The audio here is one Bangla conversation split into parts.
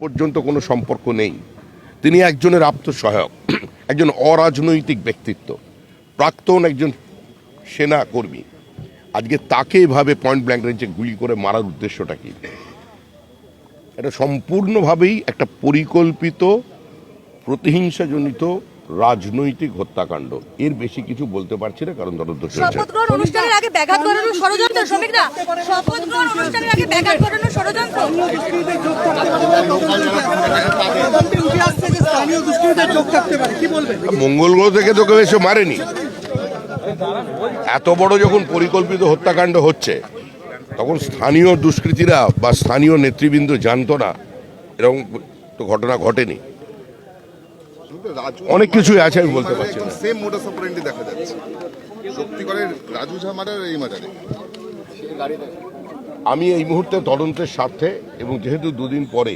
পর্যন্ত কোনো সম্পর্ক নেই। তিনি একজনের আত্মসহায়ক, একজন অরাজনৈতিক ব্যক্তিত্ব, প্রাক্তন একজন সেনা কর্মী। আজকে তাকে এভাবে পয়েন্ট ব্ল্যাঙ্ক রেঞ্জে গুলি করে মারার উদ্দেশ্যটা কি? এটা সম্পূর্ণভাবেই একটা পরিকল্পিত প্রতিহিংসাজনিত রাজনৈতিক হত্যাকাণ্ড। এর বেশি কিছু বলতে পারছি না, কারণ তদন্ত চলছে। শপথ গ্রহণ অনুষ্ঠানের আগে ব্যাঘাত ঘটানোর ষড়যন্ত্র, শ্রমিকরা শপথ গ্রহণ অনুষ্ঠানের আগে ব্যাঘাত ঘটানোর ষড়যন্ত্র। মঙ্গল গ্রহ থেকে তো কেউ এসে মারেনি। এত বড় যখন পরিকল্পিত হত্যাকাণ্ড হচ্ছে, তখন স্থানীয় দুষ্কৃতীরা বা স্থানীয় নেতৃবৃন্দ জানতো না এরকম তো ঘটনা ঘটেনি। অনেক কিছুই আছে, আমি বলতে পারছি না। সেম মোডাস অপারেন্ডি দেখা যাচ্ছে সত্যিকারের রাজু ঝা মার্ডার এই মার্ডারে। আমি এই মুহূর্তে তদন্তের স্বার্থে, এবং যেহেতু দুদিন পরে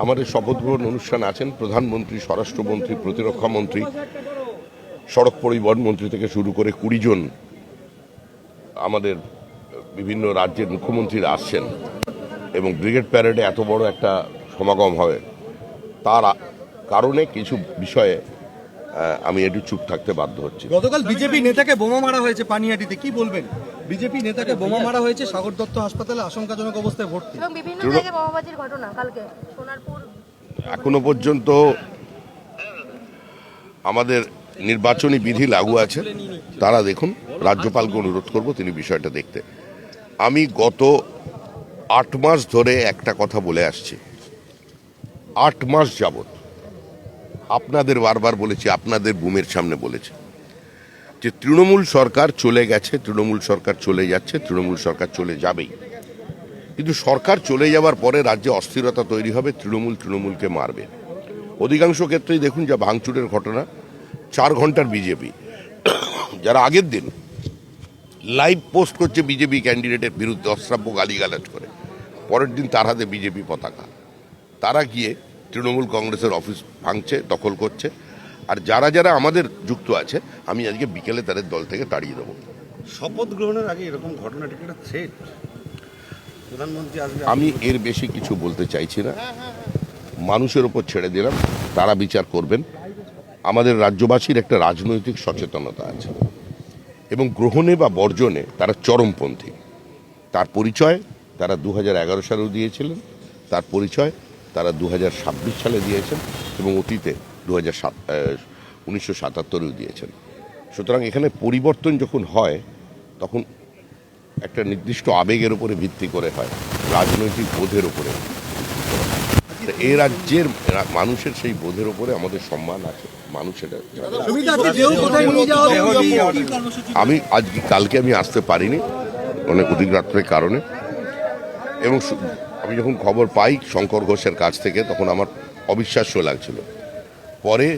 আমাদের শপথ গ্রহণ অনুষ্ঠান আছেন, প্রধানমন্ত্রী, স্বরাষ্ট্রমন্ত্রী, প্রতিরক্ষা মন্ত্রী, সড়ক পরিবহন মন্ত্রী থেকে শুরু করে 20 জন আমাদের বিভিন্ন রাজ্যের মুখ্যমন্ত্রীরা আসছেন, এবং ব্রিগেড প্যারেডে এত বড় একটা সমাগম হবে, তার কারণে কিছু বিষয়ে আমি একটু চুপ থাকতে বাধ্য হচ্ছি। গতকাল বিজেপি নেতাকে বোমা মারা হয়েছে পানিহাটিতে, কি বলবেন? বিজেপি নেতাকে বোমা মারা হয়েছে, সাগর দত্ত হাসপাতালে আশঙ্কাজনক অবস্থায় ভর্তি। এবং বিভিন্ন জায়গায় বোমাবাজির ঘটনা কালকে সোনারপুর। এখনো পর্যন্ত আমাদের নির্বাচনী বিধি লাগু আছে, তারা দেখুন। রাজ্যপালকে অনুরোধ করব তিনি বিষয়টা দেখতে। আমি গত 8 মাস ধরে একটা কথা বলে আসছি, 8 মাস যাবত আপনাদের বারবার বলেছি, আপনাদের বুমের সামনে বলেছি যে তৃণমূল সরকার চলে গেছে, তৃণমূল সরকার চলে যাচ্ছে, তৃণমূল সরকার চলে যাবেই। কিন্তু সরকার চলে যাওয়ার পরে রাজ্যে অস্থিরতা তৈরি হবে, তৃণমূলকে মারবে। অধিকাংশ ক্ষেত্রেই দেখুন, যা ভাঙচুরের ঘটনা, 4 ঘন্টার বিজেপি যারা আগের দিন লাইভ পোস্ট করছে বিজেপি ক্যান্ডিডেটের বিরুদ্ধে অশ্রাব্য গালিগালাজ করে, পরের দিন তার হাতে বিজেপি পতাকা, তারা গিয়ে তৃণমূল কংগ্রেসের অফিস ভাঙছে, দখল করছে। আর যারা যারা আমাদের যুক্ত আছে, আমি আজকে বিকেলে তাদের দল থেকে তাড়িয়ে দেবো। শপথ গ্রহণের আগে এরকম ঘটনাটা একটা থ্রেট, প্রধানমন্ত্রী আসবে। আমি এর বেশি কিছু বলতে চাইছি না, মানুষের ওপর ছেড়ে দিলাম, তারা বিচার করবেন। আমাদের রাজ্যবাসীর একটা রাজনৈতিক সচেতনতা আছে, এবং গ্রহণে বা বর্জনে তারা চরমপন্থী। তার পরিচয় তারা 2011 সালেও দিয়েছিলেন, তার পরিচয় তারা 2026 সালে দিয়েছেন, এবং অতীতে 1977-এও দিয়েছেন। সুতরাং এখানে পরিবর্তন যখন হয়, তখন একটা নির্দিষ্ট আবেগের উপরে ভিত্তি করে হয়, রাজনৈতিক বোধের উপরে। এই রাজ্যের মানুষের সেই বোধের উপরে আমাদের সম্মান আছে, মানুষ এটা। আমি কালকে আমি আসতে পারিনি অনেক অধিক রাত্রের কারণে, এবং আমি যখন খবর পাই শঙ্কর ঘোষের কাছ থেকে, তখন আমার অবিশ্বাস্য লাগছিল। পরে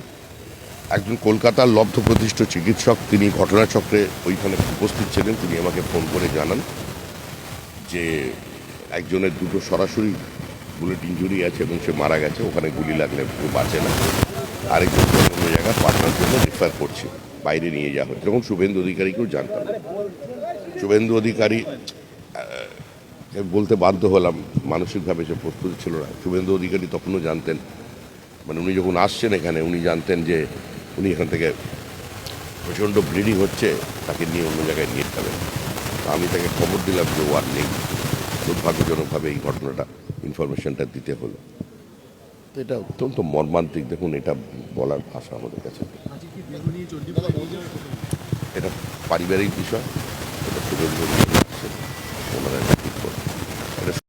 একজন কলকাতার লব্ধ প্রতিষ্ঠ চিকিৎসক, তিনি ঘটনাচক্রে ওইখানে উপস্থিত ছিলেন, তিনি আমাকে ফোন করে জানান যে একজনের 2টো সরাসরি বুলেট ইঞ্জুরি আছে এবং সে মারা গেছে, ওখানে গুলি লাগলে কেউ বাঁচে না। আরেকজন অন্য জায়গায় পাঠানোর জন্য রেফার করছে, বাইরে নিয়ে যাওয়া হচ্ছে। যখন শুভেন্দু অধিকারীকেও জানতাম, শুভেন্দু অধিকারী বলতে বাধ্য হলাম, মানসিকভাবে সে প্রস্তুত ছিল না। শুভেন্দু অধিকারী তখনও জানতেন, মানে উনি যখন আসছেন এখানে, উনি জানতেন যে উনি এখান থেকে প্রচণ্ড ব্লিডিং হচ্ছে, তাকে নিয়ে অন্য জায়গায় নিয়ে যাবেন। আমি তাকে খবর দিলাম যে ও আর নেই। দুর্ভাগ্যজনকভাবে এই ঘটনাটা, ইনফরমেশনটা দিতে হলো। তো এটা অত্যন্ত মর্মান্তিক। দেখুন, এটা বলার ভাষা আমাদের কাছে। এটা পারিবারিক বিষয়, এটা শুভেন্দু ওনারা